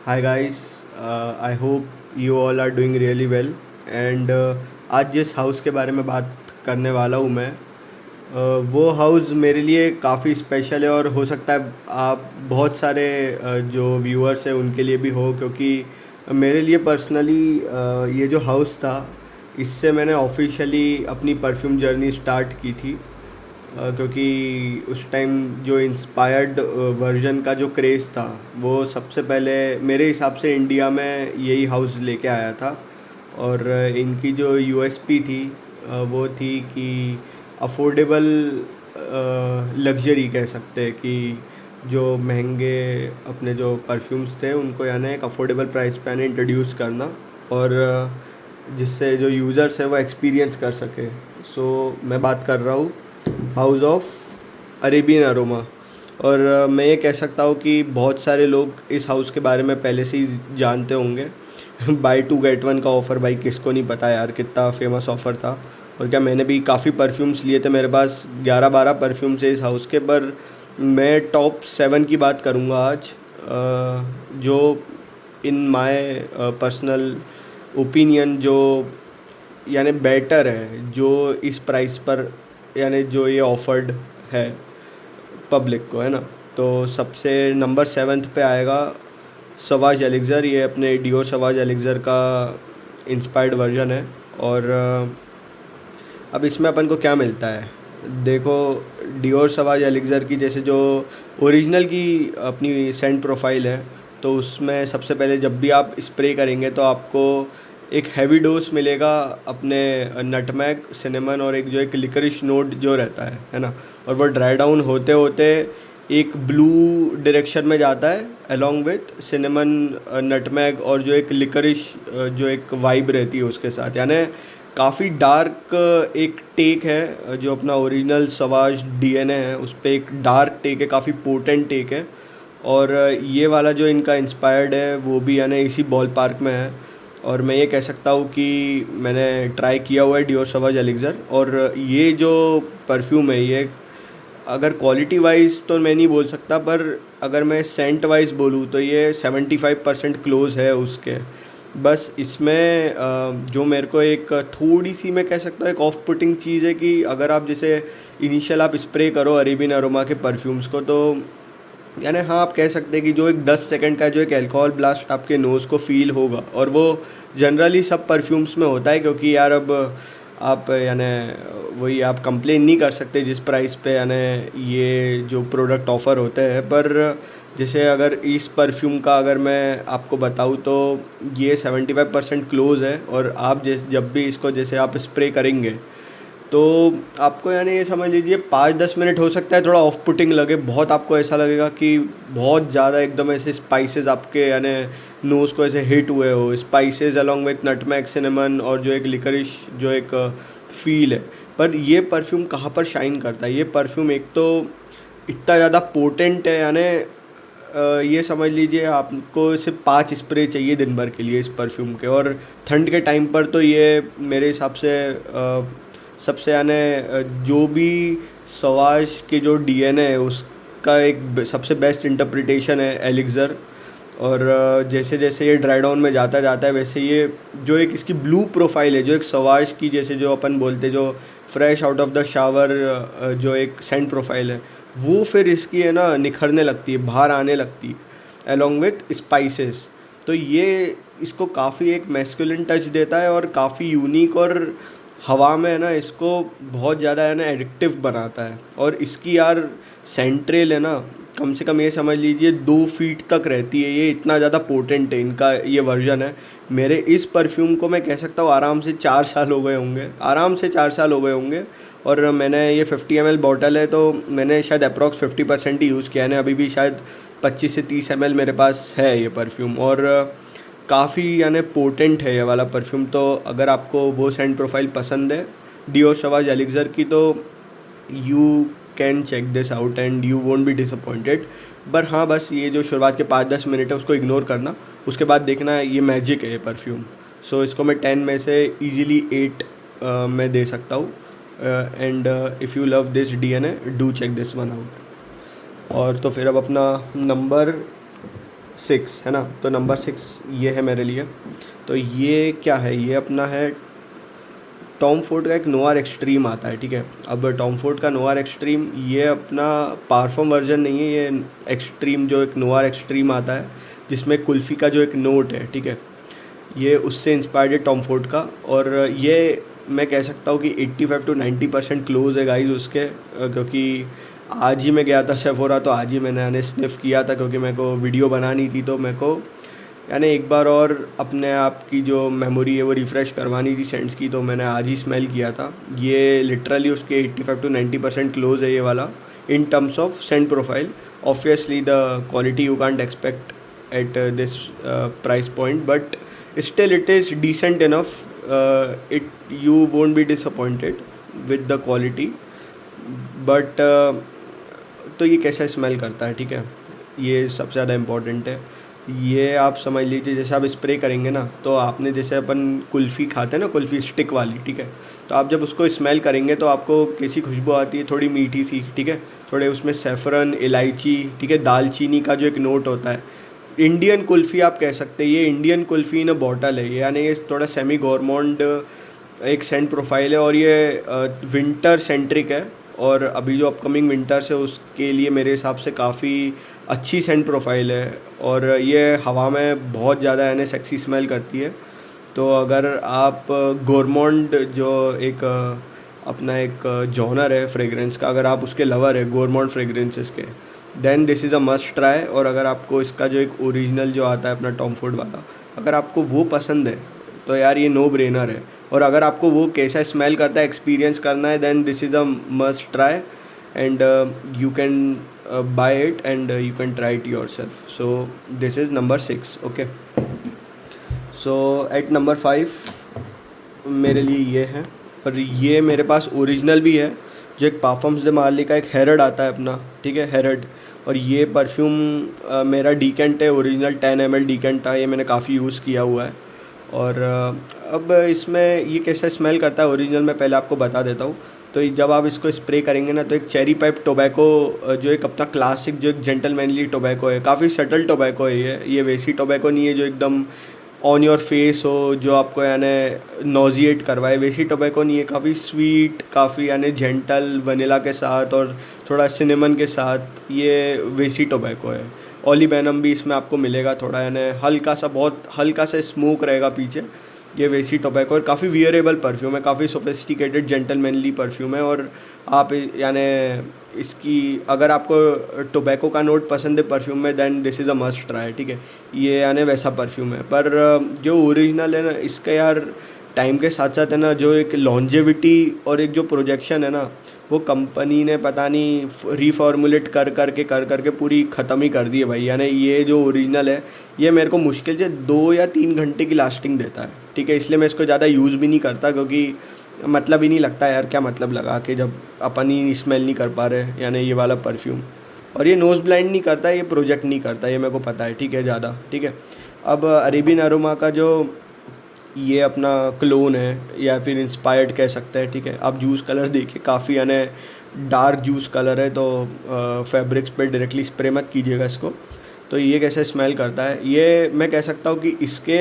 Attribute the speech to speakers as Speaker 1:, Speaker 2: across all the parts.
Speaker 1: Hi guys, I hope you all are doing really well and आज जिस house के बारे में बात करने वाला हूँ मैं वो हाउस मेरे लिए काफ़ी स्पेशल है और हो सकता है आप बहुत सारे जो व्यूअर्स हैं उनके लिए भी हो क्योंकि मेरे लिए पर्सनली ये जो हाउस था इससे मैंने ऑफिशियली अपनी परफ्यूम जर्नी स्टार्ट की थी। क्योंकि उस टाइम जो इंस्पायर्ड वर्जन का जो क्रेज़ था वो सबसे पहले मेरे हिसाब से इंडिया में यही हाउस लेके आया था। और इनकी जो यूएसपी थी वो थी कि अफोर्डेबल लग्जरी कह सकते हैं कि जो महंगे अपने जो परफ्यूम्स थे उनको यानी एक अफोर्डेबल प्राइस पे यानी इंट्रोड्यूस करना और जिससे जो यूज़र्स है वो एक्सपीरियंस कर सके। सो मैं बात कर रहा हूँ हाउस ऑफ अरेबियन अरोमा। और मैं ये कह सकता हूँ कि बहुत सारे लोग इस हाउस के बारे में पहले से ही जानते होंगे। बाय टू गेट वन का ऑफ़र भाई किसको नहीं पता यार, कितना फेमस ऑफ़र था। और क्या मैंने भी काफ़ी परफ्यूम्स लिए थे, मेरे पास 11-12 परफ्यूम्स है इस हाउस के। पर मैं टॉप 7 की बात करूँगा आज, जो इन माय पर्सनल ओपिनियन जो यानी बेटर है, जो इस प्राइस पर यानी जो ये ऑफर्ड है पब्लिक को, है ना। तो सबसे नंबर 7th पे आएगा सवाज एलिक्ज़र। ये अपने डियोर सवाज एलिक्ज़र का इंस्पायर्ड वर्जन है। और अब इसमें अपन को क्या मिलता है, देखो। डियोर सवाज एलिक्ज़र की जैसे जो ओरिजिनल की अपनी सेंट प्रोफाइल है, तो उसमें सबसे पहले जब भी आप स्प्रे करेंगे तो आपको एक हैवी डोज मिलेगा अपने नटमैग, सिनेमन और एक जो एक लिकरिश नोट जो रहता है ना। और वो ड्राई डाउन होते होते एक ब्लू डायरेक्शन में जाता है अलोंग विथ सिनेमन, नटमैग और जो एक लिकरिश जो एक वाइब रहती है उसके साथ। यानी काफ़ी डार्क एक टेक है, जो अपना ओरिजिनल सवाज डीएनए है उस पर एक डार्क टेक है, काफ़ी पोटेंट टेक है। और ये वाला जो इनका इंस्पायर्ड है वो भी यानी इसी बॉल पार्क में है। और मैं ये कह सकता हूँ कि मैंने ट्राई किया हुआ है डियोर सवाज एलिक्ज़र। और ये जो परफ्यूम है, ये अगर क्वालिटी वाइज तो मैं नहीं बोल सकता, पर अगर मैं सेंट वाइज बोलूँ तो ये 75% क्लोज है उसके। बस इसमें जो मेरे को एक थोड़ी सी मैं कह सकता हूँ एक ऑफ पुटिंग चीज़ है कि अगर आप जैसे इनिशियल आप स्प्रे करो अरेबियन अरोमा के परफ्यूम्स को, तो यानी हाँ आप कह सकते हैं कि जो एक 10 सेकंड का जो एक अल्कोहल ब्लास्ट आपके नोज़ को फ़ील होगा। और वो जनरली सब परफ्यूम्स में होता है, क्योंकि यार अब आप यानी वही आप कंप्लेन नहीं कर सकते जिस प्राइस पे यानी ये जो प्रोडक्ट ऑफ़र होते हैं। पर जैसे अगर इस परफ्यूम का अगर मैं आपको बताऊँ तो ये 75% क्लोज़ है। और आप जब भी इसको जैसे आप स्प्रे करेंगे तो आपको यानी ये समझ लीजिए 5-10 मिनट हो सकता है थोड़ा ऑफ पुटिंग लगे, बहुत आपको ऐसा लगेगा कि बहुत ज़्यादा एकदम ऐसे स्पाइसेस आपके यानी नोज़ को ऐसे हिट हुए हो, spices along with nutmeg, cinnamon और जो एक लिकरिश जो एक फ़ील है। पर ये परफ्यूम कहाँ पर शाइन करता है, ये परफ्यूम एक तो इतना ज़्यादा पोटेंट है, यानी ये समझ लीजिए आपको सिर्फ 5 स्प्रे चाहिए दिन भर के लिए इस परफ्यूम के। और ठंड के टाइम पर तो ये मेरे हिसाब से सबसे यानी जो भी सवाज के जो डीएनए है उसका एक सबसे बेस्ट इंटरप्रिटेशन है एलिक्ज़र। और जैसे जैसे ये ड्राई डाउन में जाता जाता है वैसे ये जो एक इसकी ब्लू प्रोफाइल है, जो एक सवाज की जैसे जो अपन बोलते जो fresh out of the shower जो एक सेंट प्रोफाइल है, वो फिर इसकी है ना निखरने लगती है, बाहर आने लगती है अलोंग विथ स्पाइसेस। तो ये इसको काफ़ी एक मैस्कुलिन टच देता है और काफ़ी यूनिक और हवा में है ना इसको बहुत ज़्यादा है ना एडिक्टिव बनाता है। और इसकी यार सेंट्रेल है ना, कम से कम ये समझ लीजिए 2 फीट तक रहती है, ये इतना ज़्यादा पोटेंट है इनका ये वर्जन है। मेरे इस परफ्यूम को मैं कह सकता हूँ आराम से 4 साल हो गए होंगे, आराम से 4 साल हो गए होंगे। और मैंने ये 50 ml बॉटल है तो मैंने शायद अप्रॉक्स 50% ही यूज़ किया है, अभी भी शायद 25 से 30 ml मेरे पास है ये परफ्यूम। और काफ़ी यानी पोटेंट है ये वाला परफ्यूम। तो अगर आपको वो सेंट प्रोफाइल पसंद है डियोर सवाज एलिक्ज़र की, तो you can check this out and you won't be disappointed. पर हाँ बस ये जो शुरुआत के 5-10 मिनट है उसको इग्नोर करना, उसके बाद देखना ये मैजिक है ये परफ्यूम। सो इसको मैं 10 में से ईजिली 8 मैं दे सकता हूँ। And if you love this DNA do check this one out. और तो फिर अब अपना नंबर 6 है ना, तो नंबर 6 ये है मेरे लिए। तो ये क्या है, ये अपना है टॉम फोर्ड का एक नोआर एक्सट्रीम आता है, ठीक है। अब टॉम फोर्ड का नोआर एक्सट्रीम ये अपना पारफॉर्म वर्जन नहीं है, ये एक्सट्रीम जो एक नोआर एक्सट्रीम आता है जिसमें कुल्फ़ी का जो एक नोट है, ठीक है, ये उससे इंस्पायर्ड है टॉम फोर्ड का। और ये मैं कह सकता हूँ कि 85 to 90% क्लोज है गाइस उसके, क्योंकि आज ही मैं गया था सेफोरा, तो आज ही मैंने स्निफ़ किया था क्योंकि मेरे को वीडियो बनानी थी, तो मेरे को यानी एक बार और अपने आप की जो मेमोरी है वो रिफ़्रेश करवानी थी सेंट्स की, तो मैंने आज ही स्मेल किया था। ये लिटरली उसके 85 to 90% क्लोज है ये वाला in terms of Saint profile. Obviously the quality you can't expect at this price point, but still it is decent enough. It you won't be disappointed with the quality, but तो ये कैसा smell करता है, ठीक है, ये सबसे ज़्यादा इम्पोर्टेंट है। ये आप समझ लीजिए जैसे आप स्प्रे करेंगे ना, तो आपने जैसे अपन कुल्फ़ी खाते हैं ना, कुल्फ़ी स्टिक वाली, ठीक है, तो आप जब उसको स्मेल करेंगे तो आपको कैसी खुशबू आती है, थोड़ी मीठी सी, ठीक है, थोड़े उसमें सैफ़रन, इलायची, ठीक है, दालचीनी का जो एक नोट होता है। इंडियन कुल्फ़ी आप कह सकते हैं, ये इंडियन कुल्फ़ी इन अ बॉटल है, यानी ये थोड़ा सेमी गौरमॉन्ड एक सेंट प्रोफाइल है, और ये विंटर सेंट्रिक है। और अभी जो अपकमिंग विंटर्स है उसके लिए मेरे हिसाब से काफ़ी अच्छी सेंट प्रोफाइल है, और ये हवा में बहुत ज़्यादा यानी सेक्सी स्मेल करती है। तो अगर आप गोरमॉन्ड जो एक अपना एक जॉनर है फ्रेगरेंस का, अगर आप उसके लवर है गोरमॉन्ड फ्रेगरेंसेस के, then this is a must try. और अगर आपको इसका जो एक ओरिजिनल जो आता है अपना टॉम फोर्ड वाला, अगर आपको वो पसंद है तो यार ये नो ब्रेनर है। और अगर आपको वो कैसा स्मेल करता है एक्सपीरियंस करना है, then this is a must try, and you can buy it and you can try it yourself. So this is number 6, okay. So at number 5 मेरे लिए ये है, और ये मेरे पास ओरिजिनल भी है, जो एक पार्फम्स दे मार्ली का एक हेरड आता है अपना, ठीक है, हेरड। और ये परफ्यूम मेरा डीकेंट है, ओरिजिनल 10 ml डीकेंट था, ये मैंने काफ़ी यूज़ किया हुआ है। और अब इसमें ये कैसा स्मेल करता है ओरिजिनल, मैं पहले आपको बता देता हूँ। तो जब आप इसको स्प्रे करेंगे ना, तो एक चेरी पाइप टोबैको, जो एक अपना क्लासिक जो एक जेंटलमैनली टोबैको है, काफ़ी सटल टोबैको है ये वैसी टोबैको नहीं है जो एकदम ऑन योर फेस हो, जो आपको यानी नॉजिएट करवाए, वैसी टोबैको नहीं है। काफ़ी स्वीट, काफ़ी यानी जेंटल वनीला के साथ और थोड़ा सिनेमन के साथ ये वैसी टोबैको है। ओलिबेनम भी इसमें आपको मिलेगा थोड़ा, यानी हल्का सा, बहुत हल्का सा स्मोक रहेगा पीछे। ये वैसी टोबैको और काफ़ी वियरेबल परफ्यूम है, काफ़ी सोफिस्टिकेटेड जेंटलमैनली परफ्यूम है। और आप यानी इसकी अगर आपको टोबैको का नोट पसंद है परफ्यूम में, then this is a must try, ठीक है। ये यानी वैसा परफ्यूम है, पर जो ओरिजिनल है ना इसका यार, टाइम के साथ साथ है ना, जो एक लॉन्जेविटी और एक जो प्रोजेक्शन है ना, वो कंपनी ने पता नहीं रीफॉर्मुलेट कर करके पूरी ख़त्म ही कर दी है भाई। यानी ये जो ओरिजिनल है, ये मेरे को मुश्किल से 2 या 3 घंटे की लास्टिंग देता है, ठीक है। इसलिए मैं इसको ज़्यादा यूज़ भी नहीं करता, क्योंकि मतलब ही नहीं लगता यार, क्या मतलब लगा के जब अपन ही स्मेल नहीं कर पा रहे, यानी ये वाला परफ्यूम। और ये नोज़ ब्लाइंड नहीं करता, ये प्रोजेक्ट नहीं करता, ये मेरे को पता है, ठीक है, ज़्यादा, ठीक है। अब अरेबियन अरोमा का जो ये अपना क्लोन है या फिर इंस्पायर्ड कह सकते हैं, ठीक है। आप जूस कलर देखिए, काफ़ी यानी डार्क जूस कलर है, तो फैब्रिक्स पे डायरेक्टली स्प्रे मत कीजिएगा इसको। तो ये कैसे स्मेल करता है, ये मैं कह सकता हूँ कि इसके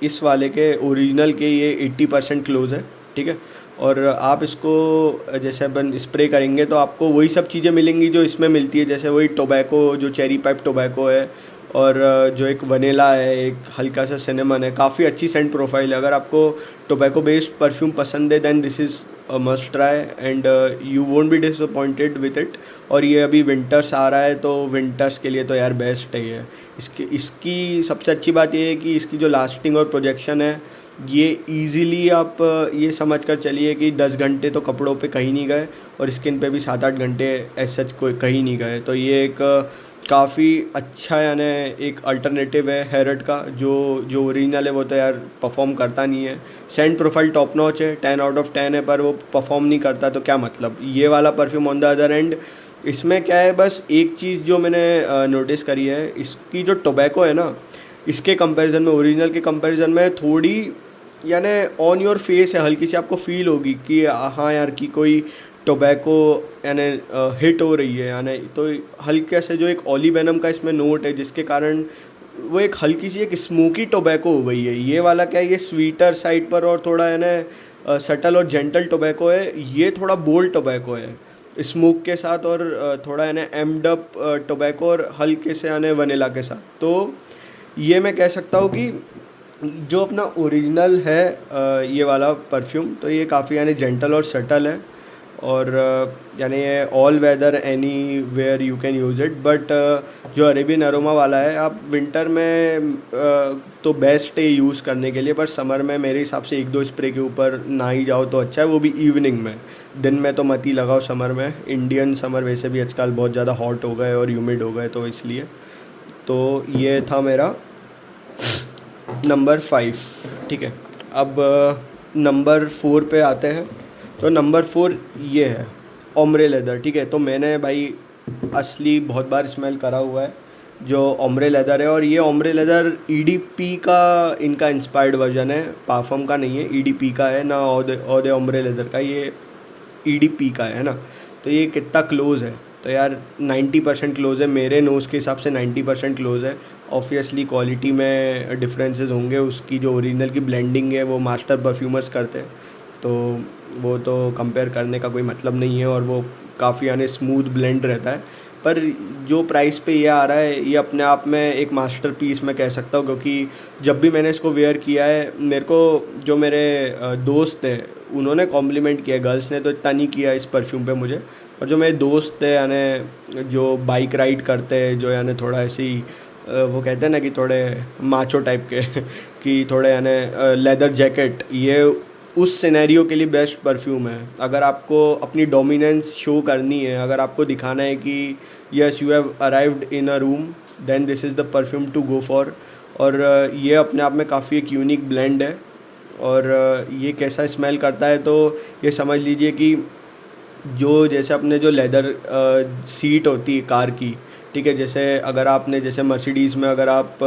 Speaker 1: इस वाले के ओरिजिनल के ये 80% क्लोज है, ठीक है। और आप इसको जैसे अपन स्प्रे करेंगे तो आपको वही सब चीज़ें मिलेंगी जो इसमें मिलती है, जैसे वही टोबैको, जो चेरी पाइप टोबैको है, और जो एक वनीला है, एक हल्का सा सिनेमन है, काफ़ी अच्छी सेंट प्रोफाइल है। अगर आपको टोबैको बेस्ड परफ्यूम पसंद है, then this is must try, and you won't be disappointed with it. और ये अभी विंटर्स आ रहा है, तो विंटर्स के लिए तो यार बेस्ट है ये। इसकी सबसे अच्छी बात ये है कि इसकी जो लास्टिंग और प्रोजेक्शन है, ये ईज़िली आप ये समझ कर चलिए कि 10 घंटे तो कपड़ों पे कहीं नहीं गए, और स्किन पे भी 7-8 घंटे एज सच कोई कहीं नहीं गए। तो ये एक काफ़ी अच्छा यानी एक अल्टरनेटिव है हेरड का। जो ओरिजिनल है वो तो यार परफॉर्म करता नहीं है। सेंट प्रोफाइल टॉप नॉच है, 10 आउट ऑफ 10 है, पर वो परफॉर्म नहीं करता, तो क्या मतलब। ये वाला perfume on the other and, इसमें क्या है, बस एक चीज़ जो मैंने नोटिस करी है, इसकी जो टोबैको है ना, इसके कंपैरिजन में, ओरिजिनल के कंपैरिजन में थोड़ी यानी ऑन योर फेस है, हल्की सी आपको फील होगी कि हाँ यार कि कोई टोबैको यानी हिट हो रही है, यानी तो हल्के से जो एक ओलिबेनम का इसमें नोट है, जिसके कारण वो एक हल्की सी एक स्मोकी टोबैको हो गई है। ये वाला क्या है, ये स्वीटर साइड पर और थोड़ा है ना सटल और जेंटल टोबैको है। ये थोड़ा बोल्ड टोबैको है स्मोक के साथ, और थोड़ा है ना एम्ड अप टोबैको और हल्के से आने वनीला के साथ। तो ये मैं कह सकता हूँ कि जो अपना ओरिजिनल है ये वाला परफ्यूम, तो ये काफ़ी यानी जेंटल और सटल है, और यानी ये all weather anywhere you can use it. But जो अरेबियन अरोमा वाला है, आप विंटर में तो बेस्ट है यूज़ करने के लिए, पर समर में मेरे हिसाब से एक दो स्प्रे के ऊपर ना ही जाओ तो अच्छा है, वो भी इवनिंग में। दिन में तो मत ही लगाओ समर में। इंडियन समर वैसे भी आजकल बहुत ज़्यादा हॉट हो गए और ह्यूमिड हो गए, तो इसलिए। तो ये था मेरा नंबर 5। ठीक है, अब नंबर 4 पे आते हैं। तो नंबर 4 ये है ओम्ब्रे लेदर। ठीक है, तो मैंने भाई असली बहुत बार स्मेल करा हुआ है जो ओम्ब्रे लेदर है, और ये ओम्ब्रे लेदर ईडीपी का इनका इंस्पायर्ड वर्जन है, पाफम का नहीं है, ईडीपी का है ना, ओदे ओम्ब्रे लेदर का। ये ईडीपी का है ना। तो ये कितना क्लोज़ है, तो यार 90% क्लोज़ है मेरे नोज़ के हिसाब से, 90% क्लोज़ है। ऑब्वियसली क्वालिटी में डिफरेंसेस होंगे, उसकी जो ओरिजिनल की ब्लेंडिंग है वो मास्टर परफ्यूमर्स करते हैं, तो वो तो कंपेयर करने का कोई मतलब नहीं है, और वो काफ़ी यानी स्मूथ ब्लेंड रहता है। पर जो प्राइस पे ये आ रहा है, ये अपने आप में एक मास्टरपीस मैं कह सकता हूँ, क्योंकि जब भी मैंने इसको वेयर किया है, मेरे को जो मेरे दोस्त थे उन्होंने कॉम्प्लीमेंट किया, गर्ल्स ने तो इतना नहीं किया इस परफ्यूम पे मुझे, और जो मेरे दोस्त थे यानी जो बाइक राइड करते हैं, जो यानी थोड़ा ऐसी वो कहते हैं ना कि थोड़े माचो टाइप के कि थोड़े यानी लेदर जैकेट, ये उस सिनेरियो के लिए बेस्ट परफ्यूम है। अगर आपको अपनी डोमिनेंस शो करनी है, अगर आपको दिखाना है कि yes you have arrived in a room, then this is the perfume to go for. और ये अपने आप में काफ़ी एक यूनिक ब्लेंड है। और ये कैसा स्मेल करता है, तो ये समझ लीजिए कि जो जैसे अपने जो लेदर सीट होती है कार की, ठीक है, जैसे अगर आपने जैसे मर्सिडीज़ में अगर आप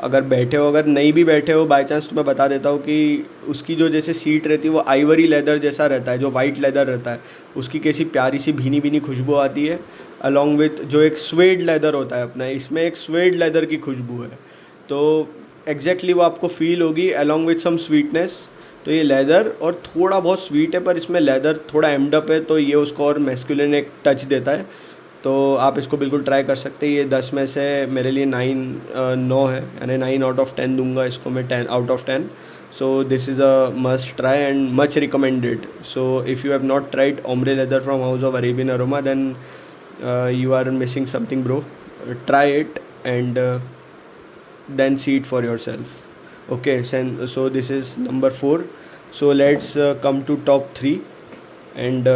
Speaker 1: अगर बैठे हो, अगर नहीं भी बैठे हो बाय चांस, तो मैं बता देता हूँ कि उसकी जो जैसे सीट रहती है वो आइवरी लेदर जैसा रहता है, जो वाइट लेदर रहता है, उसकी कैसी प्यारी सी भीनी भीनी खुशबू आती है, अलॉन्ग विथ जो एक स्वेड लेदर होता है अपना, इसमें एक स्वेड लेदर की खुशबू है। तो एग्जैक्टली वो आपको फील होगी अलॉन्ग विथ सम स्वीटनेस। तो ये लेदर और थोड़ा बहुत स्वीट है, पर इसमें लेदर थोड़ा एम्डअप है, तो ये उसको और मैस्कुलिन एक टच देता है। तो आप इसको बिल्कुल ट्राई कर सकते हैं। ये 10 में से मेरे लिए 9 है, यानी 9 out of 10 दूंगा इसको मैं, 10 out of 10। So this is a must try and much recommended. So if you have not tried Ombre Leather from House of Arabian Aroma, then you are missing something, bro. Try it and then see it for yourself. Okay, so this is number 4. So let's come to top 3, and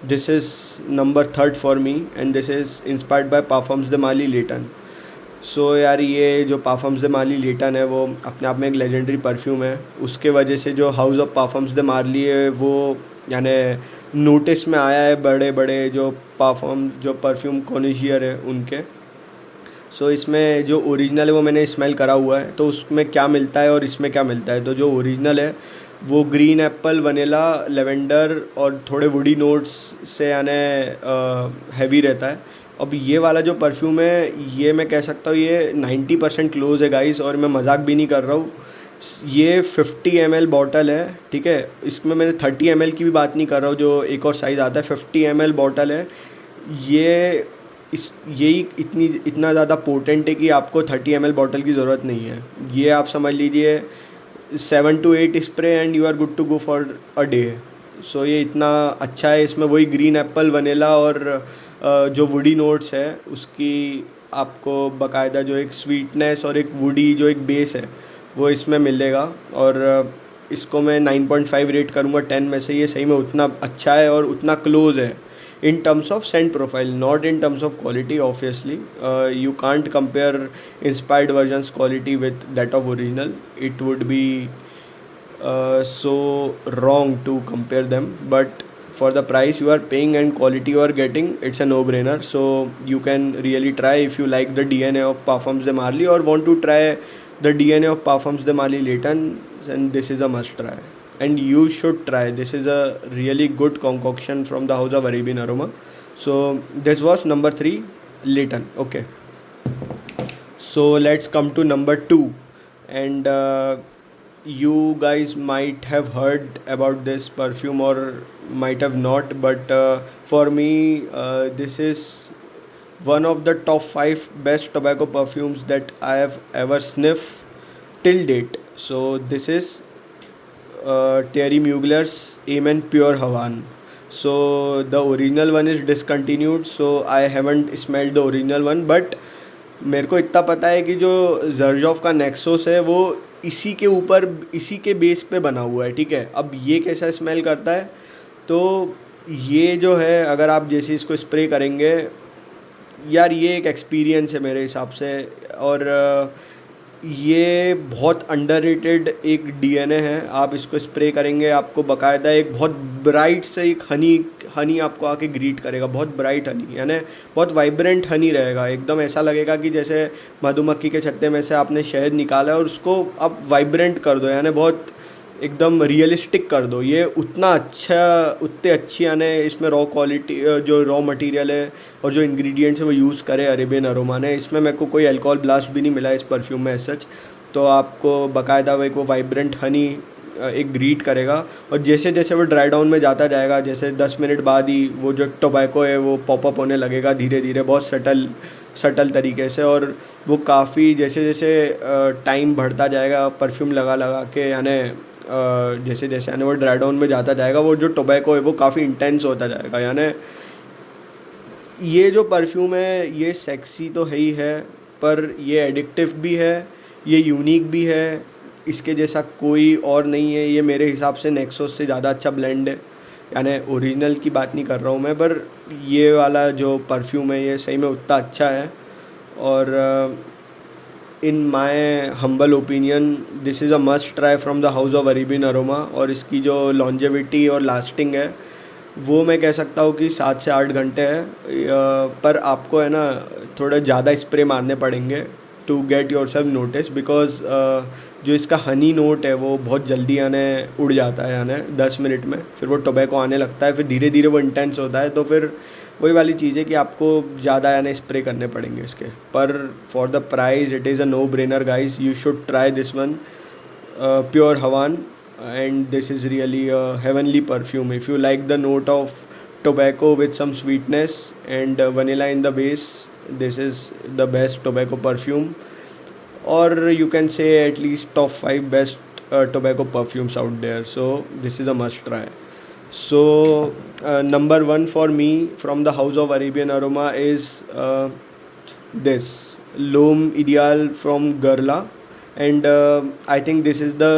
Speaker 1: this is number third for me, and this is inspired by Parfums de Mali Leighton. सो यार ये जो पाफम्स दे Marley लेटन है वो अपने आप में एक legendary perfume है। उसके वजह से जो हाउस ऑफ पाफम्स दे मार्ली है वो यानी नोटिस में आया है बड़े बड़े जो परफ्यूम कॉनिशियर है उनके। सो इसमें जो ओरिजिनल है वो मैंने स्मेल करा हुआ है, तो उसमें क्या मिलता है और इसमें क्या मिलता है। तो जो ओरिजिनल है वो ग्रीन एप्पल, वनीला, लेवेंडर और थोड़े वुडी नोट्स से यानी हैवी रहता है। अब ये वाला जो परफ्यूम है ये मैं कह सकता हूँ ये 90% क्लोज है गाइस, और मैं मजाक भी नहीं कर रहा हूँ। ये 50 ml बॉटल है, ठीक है, इसमें मैंने 30 ml की भी बात नहीं कर रहा हूँ, जो एक और साइज़ आता है। 50 ml बॉटल है ये। यही इतना ज़्यादा पोटेंट है कि आपको 30 ml बॉटल की ज़रूरत नहीं है। ये आप समझ लीजिए 7 to 8 spray and you are good to go for a day. So ये इतना अच्छा है। इसमें वही ग्रीन एप्पल, वनीला और जो वुडी नोट्स है उसकी आपको बाकायदा जो एक स्वीटनेस और एक वुडी जो एक बेस है वो इसमें मिलेगा। और इसको मैं 9.5 रेट करूँगा 10 में से। ये सही में उतना अच्छा है और उतना क्लोज है in terms of scent profile, not in terms of quality. Obviously you can't compare inspired versions quality with that of original. It would be so wrong to compare them, but for the price you are paying and quality you are getting, it's a no brainer. So you can really try if you like the DNA of Parfums de Marly or want to try the DNA of Parfums de Marly Leighton, then this is a must try and you should try. This is a really good concoction from the house of Arabian Aroma. So this was number 3, Leighton. Okay, So let's come to number two, and you guys might have heard about this perfume or might have not, but for me, this is one of the top five best tobacco perfumes that I have ever sniffed till date. So this is Thierry Mugler's Amen Pure Havan. So the original one is discontinued, so I haven't smelled the original one, but मेरे को इतना पता है कि जो जर्जॉफ का नेक्सोस है वो इसी के ऊपर इसी के बेस पे बना हुआ है, ठीक है। अब ये कैसा स्मेल करता है, तो ये जो है अगर आप जैसे इसको स्प्रे करेंगे, यार ये एक एक्सपीरियंस है मेरे हिसाब से। और ये बहुत अंडररेटेड एक डीएनए है। आप इसको स्प्रे करेंगे, आपको बाकायदा एक बहुत ब्राइट से एक हनी हनी आपको आके ग्रीट करेगा, बहुत ब्राइट हनी, यानी बहुत वाइब्रेंट हनी रहेगा। एकदम ऐसा लगेगा कि जैसे मधुमक्खी के छत्ते में से आपने शहद निकाला है और उसको आप वाइब्रेंट कर दो, यानी बहुत एकदम रियलिस्टिक कर दो। ये उतना अच्छा, उतने अच्छी, यानी इसमें रॉ क्वालिटी जो रॉ मटेरियल है और जो इंग्रेडिएंट्स है वो यूज़ करे अरेबियन अरोमा ने। इसमें मेरे को कोई अल्कोहल ब्लास्ट भी नहीं मिला इस परफ्यूम में एज सच। तो आपको बाकायदा वो वाइब्रेंट हनी एक ग्रीट करेगा, और जैसे जैसे वो ड्राई डाउन में जाता जाएगा, जैसे 10 मिनट बाद ही वो जो टोबैको है वो पॉपअप होने लगेगा धीरे धीरे, बहुत सटल तरीके से। और वो काफ़ी जैसे जैसे टाइम बढ़ता जाएगा परफ्यूम लगा लगा के, यानी जैसे जैसे यानी वो ड्राई डाउन में जाता जाएगा, वो जो टोबैको है वो काफ़ी इंटेंस होता जाएगा। यानी ये जो परफ्यूम है ये सेक्सी तो है ही है, पर ये एडिक्टिव भी है, ये यूनिक भी है, इसके जैसा कोई और नहीं है। ये मेरे हिसाब से नेक्सोस से ज़्यादा अच्छा ब्लेंड है, यानी ओरिजिनल की बात नहीं कर रहा हूँ मैं, पर ये वाला जो परफ्यूम है ये सही में उतना अच्छा है। और in my humble opinion this is a must try from the house of Arabian aroma. और इसकी जो लॉन्जेविटी और लास्टिंग है वो मैं कह सकता हूँ कि 7 से 8 घंटे है, पर आपको है ना थोड़ा ज़्यादा स्प्रे मारने पड़ेंगे to get yourself notice, because जो इसका हनी नोट है वो बहुत जल्दी यानी उड़ जाता है, यानी 10 मिनट में फिर वो टोबैको आने लगता है, फिर धीरे धीरे वो इंटेंस होता है। तो फिर वही वाली चीज़ है कि आपको ज़्यादा यानी स्प्रे करने पड़ेंगे इसके। पर for the price it is a no brainer guys, you should try this one pure Havane, and this is really a heavenly perfume. If you like the note of tobacco with some sweetness and vanilla in the base, this is the best tobacco perfume, or you can say at least top 5 best tobacco perfumes out there. So this is a must try. So number one for me from the house of Arabian Aroma is this L'Homme Ideal from Guerlain, and I think this is the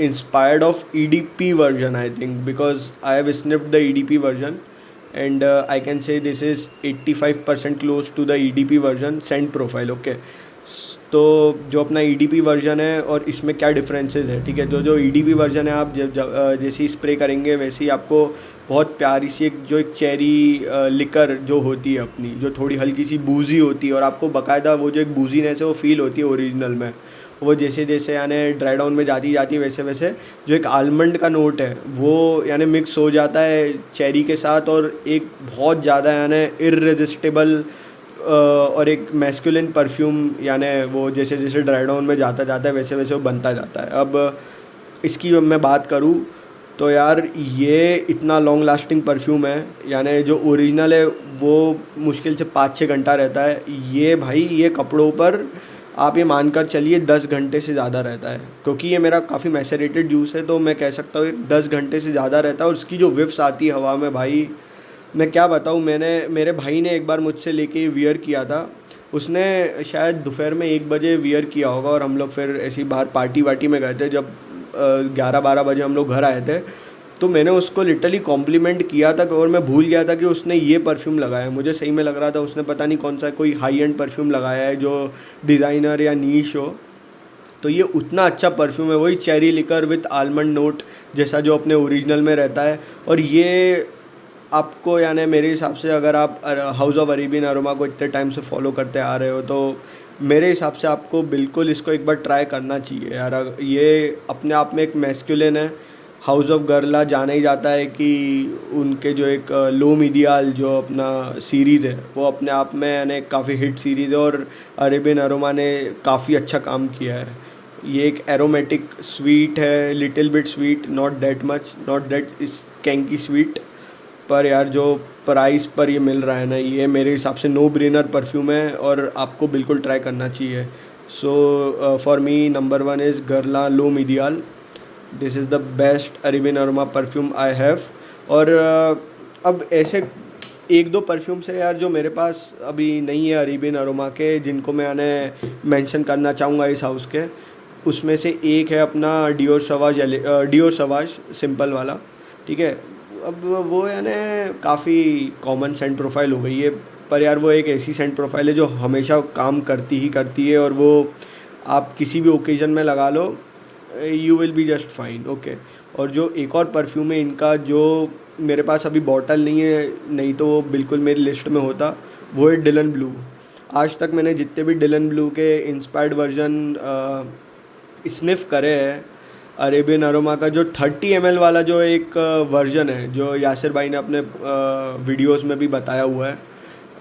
Speaker 1: inspired of EDP version, I think, because I have sniffed the EDP version, and I can say this is 85% close to the EDP version scent profile. Okay, तो जो अपना EDP version है और इसमें क्या differences है, ठीक है। तो जो EDP वर्जन है आप जैसे ही स्प्रे करेंगे वैसे ही आपको बहुत प्यारी सी एक चेरी लिकर जो होती है अपनी, जो थोड़ी हल्की सी बूजी होती है, और आपको बाकायदा वो जो एक बूजीनेस है वो फील होती है ओरिजिनल में। वो जैसे जैसे यानी ड्राई डाउन में जाती जाती है वैसे वैसे जो एक आलमंड का नोट है वो यानी मिक्स हो जाता है चेरी के साथ, और एक बहुत ज़्यादा यानी इररेजिस्टिबल और एक मैस्कुलिन परफ्यूम, यानी वो जैसे जैसे ड्राई डाउन में जाता जाता है वैसे वैसे वो बनता जाता है। अब इसकी मैं बात करूँ तो यार ये इतना लॉन्ग लास्टिंग परफ्यूम है, यानी जो ओरिजिनल है वो मुश्किल से 5-6 घंटा रहता है। ये भाई ये कपड़ों पर आप ये मानकर चलिए 10 घंटे से ज़्यादा रहता है, क्योंकि ये मेरा काफ़ी मैसेरेटेड जूस है, तो मैं कह सकता हूँ 10 घंटे से ज़्यादा रहता है। और उसकी जो विफ्स आती है हवा में भाई, मैं क्या बताऊँ, मेरे भाई ने एक बार मुझसे लेके वियर किया था, उसने शायद दोपहर में 1 बजे वियर किया होगा, और हम लोग फिर ऐसी बाहर पार्टी वार्टी में गए थे, जब 11-12 बजे हम लोग घर आए थे, तो मैंने उसको लिटरली कॉम्प्लीमेंट किया था, और मैं भूल गया था कि उसने ये परफ्यूम लगाया है। मुझे सही में लग रहा था उसने पता नहीं कौन सा कोई हाई एंड परफ्यूम लगाया है जो डिज़ाइनर या नीश हो। तो ये उतना अच्छा परफ्यूम है, वही cherry liquor with almond note जैसा जो अपने ओरिजिनल में रहता है। और ये आपको यानी मेरे हिसाब से अगर आप हाउस ऑफ अरेबियन अरोमा को इतने टाइम से फॉलो करते आ रहे हो तो मेरे हिसाब से आपको बिल्कुल इसको एक बार ट्राई करना चाहिए यार। ये अपने आप में एक मैस्कुलिन है, हाउस ऑफ गरला जाना ही जाता है कि उनके जो एक लो मीडियाल जो अपना सीरीज़ है वो अपने आप में यानी काफ़ी हिट सीरीज़ है, और अरेबियन अरोमा ने काफ़ी अच्छा काम किया है। ये एक एरोमेटिक स्वीट है, little bit sweet, not that much, not that इस कैंकी स्वीट। पर यार जो प्राइस पर ये मिल रहा है ना, ये मेरे हिसाब से नो ब्रेनर परफ्यूम है और आपको बिल्कुल ट्राई करना चाहिए। So for me number one is गरला लो मीडियाल। This is the best Arabian aroma perfume I have. और अब ऐसे एक दो परफ्यूम्स है यार जो मेरे पास अभी नहीं है अरेबियन अरोमा के, जिनको मैं मेंशन करना चाहूँगा इस हाउस के। उसमें से एक है अपना डियोर सवाज सिंपल वाला, ठीक है। अब वो यानी काफ़ी कॉमन सेंट प्रोफाइल हो गई है, पर यार वो एक ऐसी सेंट प्रोफाइल है जो हमेशा काम करती ही करती है, और वो आप किसी भी ओकेजन में लगा लो, you will be just fine, okay. और जो एक और परफ्यूम है इनका जो मेरे पास अभी बॉटल नहीं है, नहीं तो वो बिल्कुल मेरी लिस्ट में होता, वो है डिलन ब्लू। आज तक मैंने जितने भी डिलन ब्लू के इंस्पायर्ड वर्जन स्निफ करे हैं अरेबियन अरोमा का, जो 30 ml वाला जो एक वर्जन है जो यासिर भाई ने अपने वीडियोस में भी बताया हुआ है,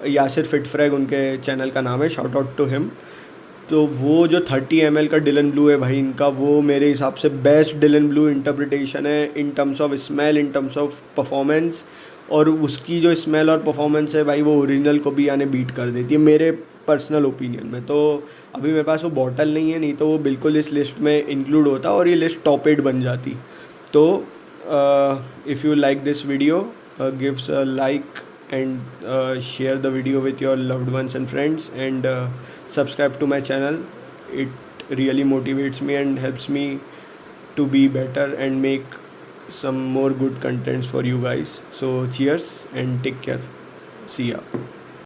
Speaker 1: यासिर फिट फ्रैग उनके चैनल का नाम है, शाउट आउट टू हिम। तो वो जो 30 ml का डिलन ब्लू है भाई इनका, वो मेरे हिसाब से बेस्ट डिलन ब्लू इंटरप्रिटेशन है in terms of smell, in terms of performance. और उसकी जो स्मेल और परफॉर्मेंस है भाई वो ओरिजिनल को भी यानी बीट कर देती है मेरे पर्सनल ओपिनियन में। तो अभी मेरे पास वो बॉटल नहीं है, नहीं तो वो बिल्कुल इस लिस्ट में इंक्लूड होता और ये लिस्ट टॉप 8 बन जाती। तो if you like this video, gives a like and share the video with your loved ones and friends, and subscribe to my channel. It really motivates me and helps me to be better and make some more good contents for you guys. So cheers and take care. See ya.